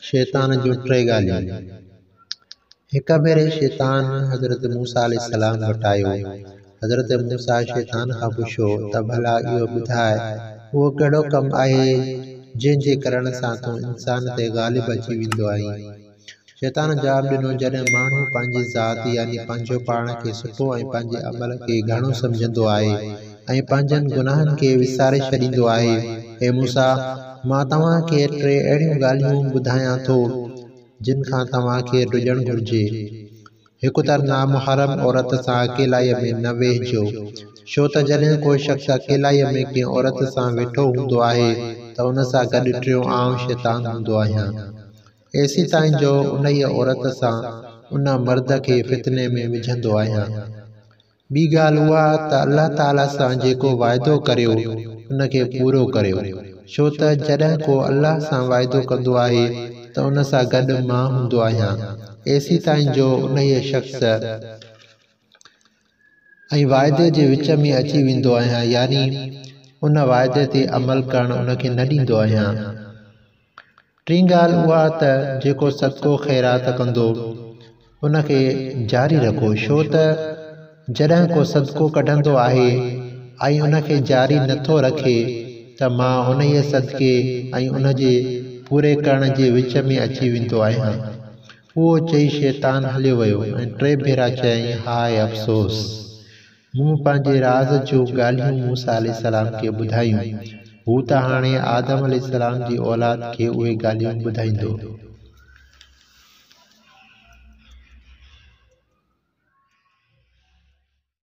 शैतान जूं टे ॻाल्हियूं। हिक भेरे शैतान हज़रत मूसा अलैहिस्सलाम वटि आयो। हज़रत मूसा शैतान खां पुछियो त भला इहो ॿुधाए उहो कहिड़ो कमु आहे जंहिं जे करण सां तूं इंसान ते ग़ालिब अची वेंदो आहीं। शैतान जवाब ॾिनो, जॾहिं माण्हू पंहिंजी ज़ात यानी पंहिंजो पाण खे सुठो ऐं पंहिंजे अमल खे घणो सम्झंदो आहे ऐं पंहिंजनि गुनाहनि खे विसारे छॾींदो आहे। हे मूसा, मां तव्हांखे टे अहिड़ियूं ॻाल्हियूं ॿुधायां थो जिन खां तव्हांखे ॾुजणु घुर्जे। हिकु त नामुहरम औरत सां अकेलाई में न वेहिजो, छो त जॾहिं को शख़्स अकेलाई में कंहिं औरत सां वेठो हूंदो आहे त उन सां गॾु टियों आउं शैतान हूंदो आहियां। एसी ताईं जो उन औरत सां उन मर्द खे फितने में विझंदो आहियां। ॿी ॻाल्हि उहा त अल्लाह ताला सां जेको वाइदो करियो उन खे पूरो करियो, छो त जॾहिं को अल्लाह सां वाइदो कंदो आहे त उन सां गॾु मां हूंदो आहियां, एसी ताईं जो उन शख़्स ऐं वाइदे जे विच में अची वेंदो आहियां, यानी उन वाइदे ते अमल करणु उन खे न ॾींदो आहियां। टीं ॻाल्हि उहा त जेको सदको ख़ैरात कंदो उन खे जारी रखो, छो त जॾहिं को सदको कढंदो आहे ऐं उन खे जारी नथो रखे त मां उन सदके ऐं उन जे पूरे करण जे विच में अची वेंदो आहियां। उहो चई शैतान हलियो वियो ऐं टे भेरा चयईं, हाय अफ़सोस, मूं पंहिंजे राज़ जूं ॻाल्हियूं मूसा अलैहिस्सलाम खे ॿुधायूं, हू त हाणे आदम अलैहिस्सलाम जी औलाद खे उहे ॻाल्हियूं ॿुधाईंदो।